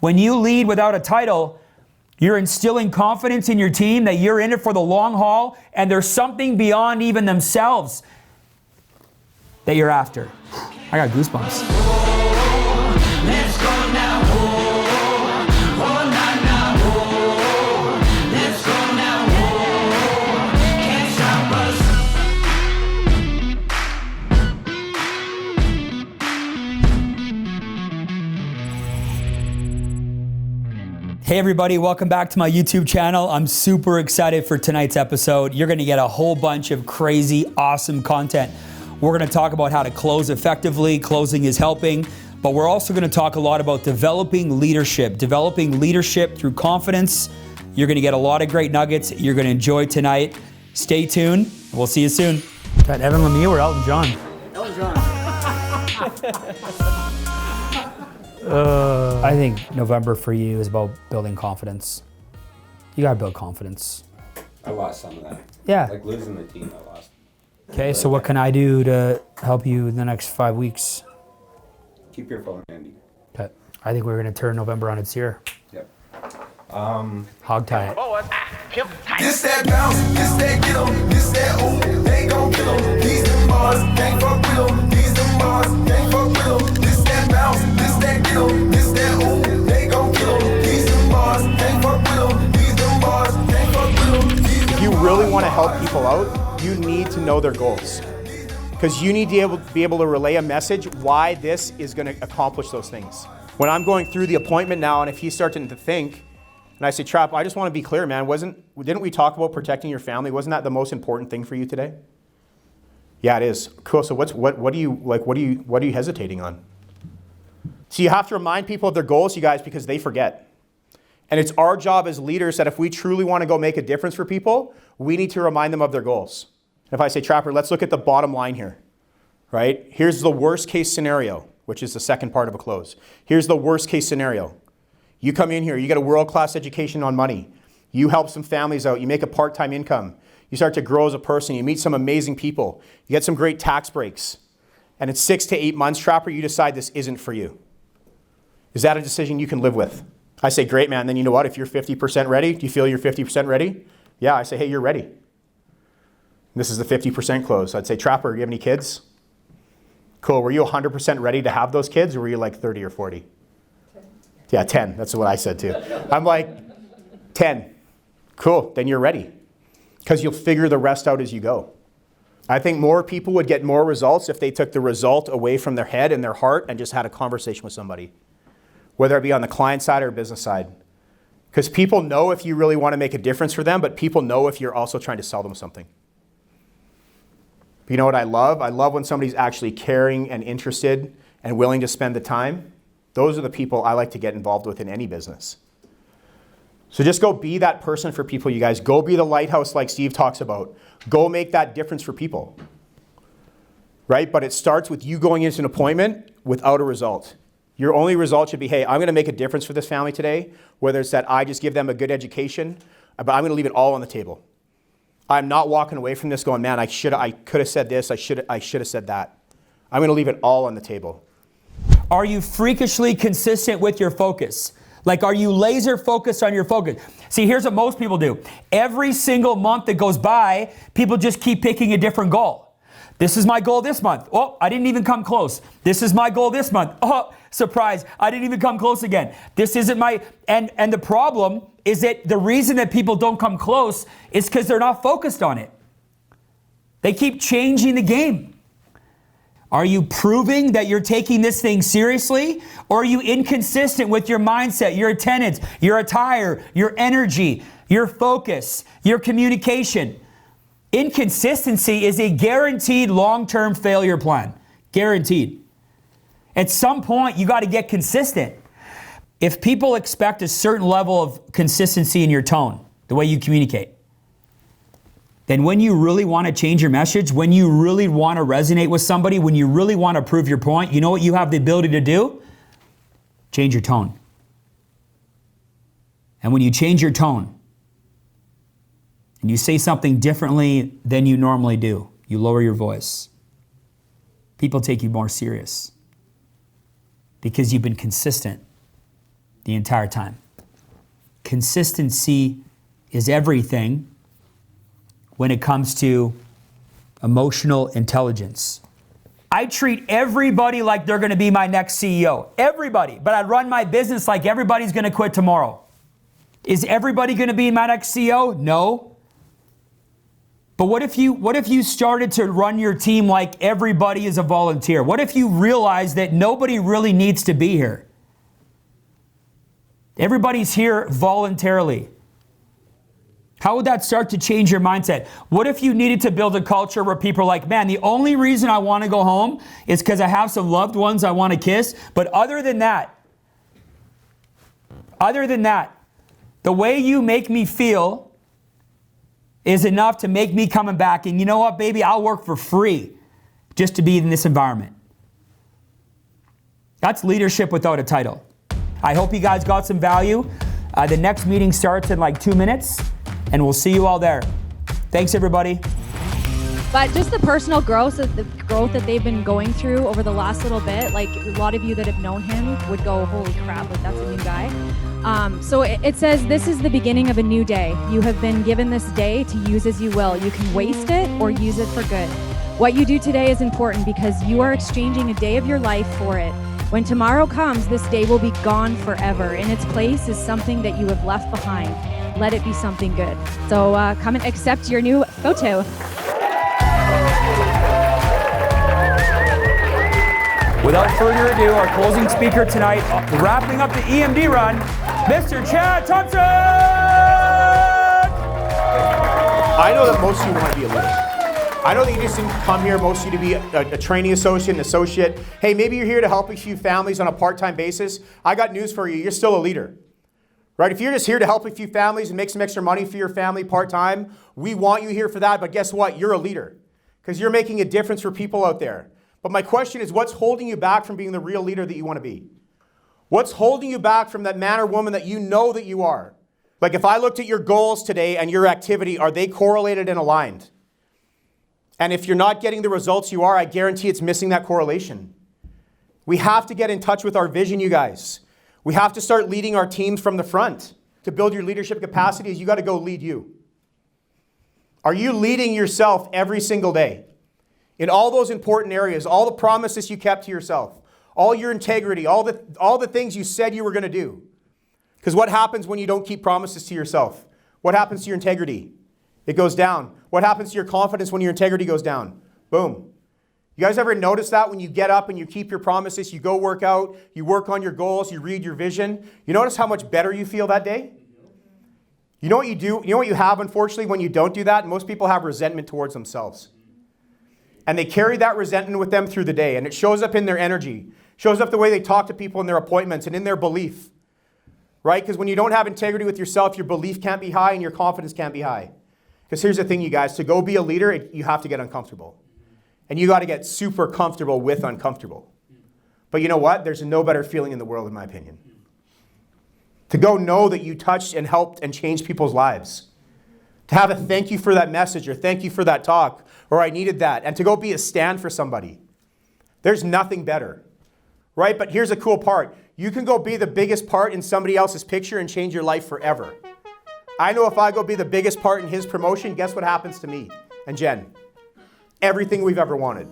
When you lead without a title, you're instilling confidence in your team that you're in it for the long haul and there's something beyond even themselves that you're after. I got goosebumps. Let's go now, nah, nah, let's go now, can't stop us. Hey everybody, welcome back to my YouTube channel. I'm super excited for tonight's episode. You're gonna get a whole bunch of crazy, awesome content. We're gonna talk about how to close effectively. Closing is helping. But we're also gonna talk a lot about developing leadership through confidence. You're gonna get a lot of great nuggets you're gonna enjoy tonight. Stay tuned, we'll see you soon. Is that Evan Lemieux or Elton John? Elton John. I think November for you is about building confidence. You gotta build confidence. I lost some of that. Yeah. Like losing the team, I lost. Okay, so what can I do to help you in the next 5 weeks? Keep your phone handy. Okay. I think we're gonna turn November on its ear. Yep. Hog tie it. This that bounce, this that get 'em, this that ooh, they gon' kill 'em. These them bars, can't fuck with 'em. These them bars, can't fuck with 'em. This that bounce, this that get 'em, this that ooh, they gon' kill 'em. These them bars, can't fuck with 'em. These them bars, can't fuck with 'em. If you really want to help people out, you need to know their goals. Because you need to be able to relay a message why this is going to accomplish those things. When I'm going through the appointment now, and if he's starting to think, and I say, Trap, I just want to be clear, man. Didn't we talk about protecting your family? Wasn't that the most important thing for you today? Yeah, it is. Cool. So what are you hesitating on? So you have to remind people of their goals, you guys, because they forget. And it's our job as leaders that if we truly want to go make a difference for people, we need to remind them of their goals. If I say, Trapper, let's look at the bottom line here, right? Here's the worst case scenario, which is the second part of a close. Here's the worst case scenario. You come in here, you get a world-class education on money. You help some families out, you make a part-time income. You start to grow as a person, you meet some amazing people. You get some great tax breaks. And in 6 to 8 months, Trapper, you decide this isn't for you. Is that a decision you can live with? I say, great, man. Then you know what? If you're 50% ready, do you feel you're 50% ready? Yeah, I say, hey, you're ready. This is the 50% close. I'd say, Trapper, do you have any kids? Cool. Were you 100% ready to have those kids, or were you like 30 or 40? 10. Yeah, 10. That's what I said too. I'm like, 10. Cool. Then you're ready. Because you'll figure the rest out as you go. I think more people would get more results if they took the result away from their head and their heart and just had a conversation with somebody, whether it be on the client side or business side. Because people know if you really want to make a difference for them, but people know if you're also trying to sell them something. You know what I love? I love when somebody's actually caring and interested and willing to spend the time. Those are the people I like to get involved with in any business. So just go be that person for people, you guys. Go be the lighthouse like Steve talks about. Go make that difference for people. Right? But it starts with you going into an appointment without a result. Your only result should be, hey, I'm going to make a difference for this family today, whether it's that I just give them a good education, but I'm going to leave it all on the table. I'm not walking away from this going, man, I could have said this, I should have said that. I'm going to leave it all on the table. Are you freakishly consistent with your focus? Like, are you laser focused on your focus? See, here's what most people do. Every single month that goes by, people just keep picking a different goal. This is my goal this month. Oh, I didn't even come close. This is my goal this month. Oh, surprise, I didn't even come close again. This isn't my, and the problem is that the reason that people don't come close is because they're not focused on it. They keep changing the game. Are you proving that you're taking this thing seriously? Or are you inconsistent with your mindset, your attendance, your attire, your energy, your focus, your communication? Inconsistency is a guaranteed long-term failure plan. Guaranteed. At some point, you got to get consistent. If people expect a certain level of consistency in your tone, the way you communicate, then when you really want to change your message, when you really want to resonate with somebody, when you really want to prove your point, you know what you have the ability to do? Change your tone. And when you change your tone, and you say something differently than you normally do, you lower your voice, people take you more serious because you've been consistent. the entire time. Consistency is everything when it comes to emotional intelligence. I treat everybody like they're going to be my next CEO. Everybody. But I run my business like everybody's going to quit tomorrow. Is everybody going to be my next CEO? No. But what if you started to run your team like everybody is a volunteer? What if you realize that nobody really needs to be here? Everybody's here voluntarily. How would that start to change your mindset? What if you needed to build a culture where people are like, man, the only reason I want to go home is because I have some loved ones I want to kiss. But other than that, the way you make me feel is enough to make me coming back. And you know what, baby? I'll work for free just to be in this environment. That's leadership without a title. I hope you guys got some value. The next meeting starts in like 2 minutes. And we'll see you all there. Thanks, everybody. But just the personal growth, that they've been going through over the last little bit, like a lot of you that have known him would go, holy crap, like that's a new guy. So it says, this is the beginning of a new day. You have been given this day to use as you will. You can waste it or use it for good. What you do today is important because you are exchanging a day of your life for it. When tomorrow comes, this day will be gone forever. In its place is something that you have left behind. Let it be something good. So come and accept your new photo. Without further ado, our closing speaker tonight, wrapping up the EMD run, Mr. Chad Thompson! I know that most of you want to be a leader. I know that you just didn't come here, most of you, to be a training associate, an associate. Hey, maybe you're here to help a few families on a part-time basis. I got news for you. You're still a leader. Right? If you're just here to help a few families and make some extra money for your family part-time, we want you here for that. But guess what? You're a leader because you're making a difference for people out there. But my question is, what's holding you back from being the real leader that you want to be? What's holding you back from that man or woman that you know that you are? Like if I looked at your goals today and your activity, are they correlated and aligned? And if you're not getting the results you are, I guarantee it's missing that correlation. We have to get in touch with our vision, you guys. We have to start leading our teams from the front. To build your leadership capacities, you got to go lead you. Are you leading yourself every single day? In all those important areas, all the promises you kept to yourself, all your integrity, all the things you said you were going to do. Because what happens when you don't keep promises to yourself? What happens to your integrity? It goes down. What happens to your confidence when your integrity goes down? Boom. You guys ever notice that when you get up and you keep your promises, you go work out, you work on your goals, you read your vision, you notice how much better you feel that day? You know what you do? You know what you have, unfortunately, when you don't do that? Most people have resentment towards themselves. And they carry that resentment with them through the day, and it shows up in their energy, shows up the way they talk to people in their appointments and in their belief, right? Because when you don't have integrity with yourself, your belief can't be high and your confidence can't be high. Because here's the thing, you guys, to go be a leader, you have to get uncomfortable. And you got to get super comfortable with uncomfortable. But you know what? There's no better feeling in the world, in my opinion. To go know that you touched and helped and changed people's lives. To have a thank you for that message or thank you for that talk or I needed that. And to go be a stand for somebody. There's nothing better. Right? But here's the cool part. You can go be the biggest part in somebody else's picture and change your life forever. I know if I go be the biggest part in his promotion, guess what happens to me and Jen? Everything we've ever wanted.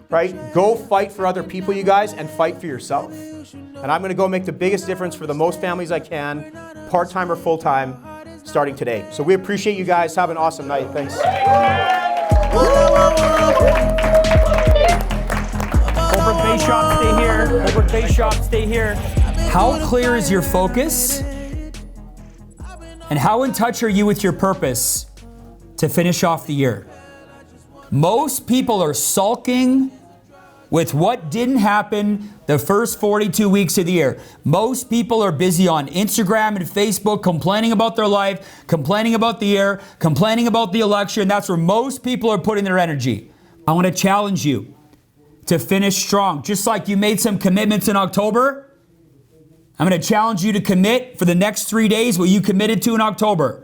Right? Go fight for other people, you guys, and fight for yourself. And I'm going to go make the biggest difference for the most families I can, part-time or full-time, starting today. So we appreciate you guys. Have an awesome night. Thanks. Holbrook Base Shop, stay here. Holbrook Base Shop, stay here. How clear is your focus? And how in touch are you with your purpose to finish off the year? Most people are sulking with what didn't happen the first 42 weeks of the year. Most people are busy on Instagram and Facebook complaining about their life, complaining about the year, complaining about the election. That's where most people are putting their energy. I want to challenge you to finish strong. Just like you made some commitments in October, I'm going to challenge you to commit for the next 3 days what you committed to in October.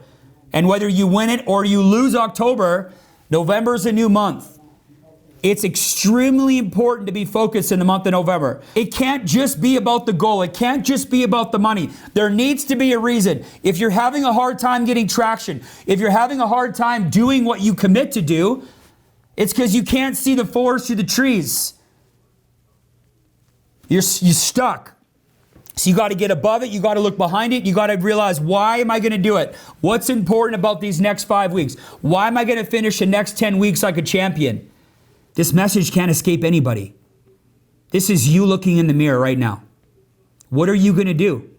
And whether you win it or you lose October, November is a new month. It's extremely important to be focused in the month of November. It can't just be about the goal. It can't just be about the money. There needs to be a reason. If you're having a hard time getting traction, if you're having a hard time doing what you commit to do, it's because you can't see the forest through the trees. You're stuck. So you got to get above it. You got to look behind it. You got to realize, why am I going to do it? What's important about these next 5 weeks? Why am I going to finish the next 10 weeks like a champion? This message can't escape anybody. This is you looking in the mirror right now. What are you going to do?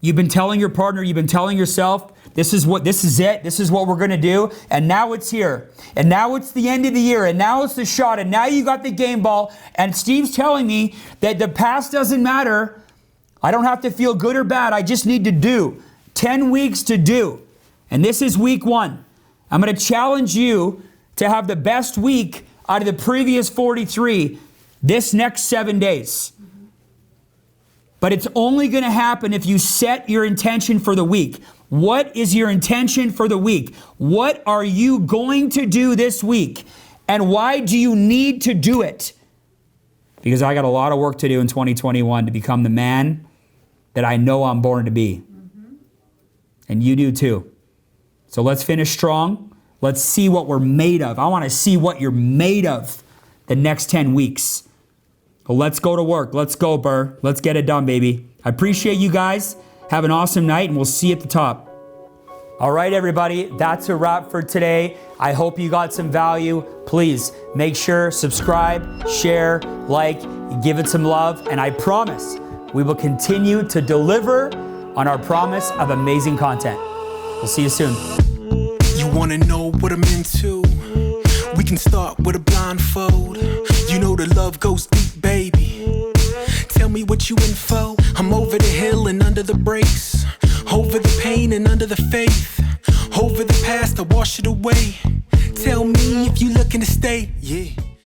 You've been telling your partner, you've been telling yourself, this is it, this is what we're going to do, and now it's here. And now it's the end of the year, and now it's the shot, and now you got the game ball, and Steve's telling me that the past doesn't matter. I don't have to feel good or bad, I just need to do. 10 weeks to do. And this is week 1. I'm going to challenge you to have the best week out of the previous 43 this next 7 days. But it's only going to happen if you set your intention for the week. What is your intention for the week? What are you going to do this week? And why do you need to do it? Because I got a lot of work to do in 2021 to become the man that I know I'm born to be. And you do too. So let's finish strong. Let's see what we're made of. I want to see what you're made of the next 10 weeks. Well, let's go to work. Let's go, Burr. Let's get it done, baby. I appreciate you guys. Have an awesome night, and we'll see you at the top. All right, everybody. That's a wrap for today. I hope you got some value. Please make sure, subscribe, share, like, give it some love. And I promise we will continue to deliver on our promise of amazing content. We'll see you soon. You wanna know what I'm into? We can start with a blindfold. You know the love goes deep, baby. Tell me what you in for. I'm over the hill and under the brakes. Over the pain and under the faith. Over the past, I wash it away. Tell me if you looking to stay, yeah.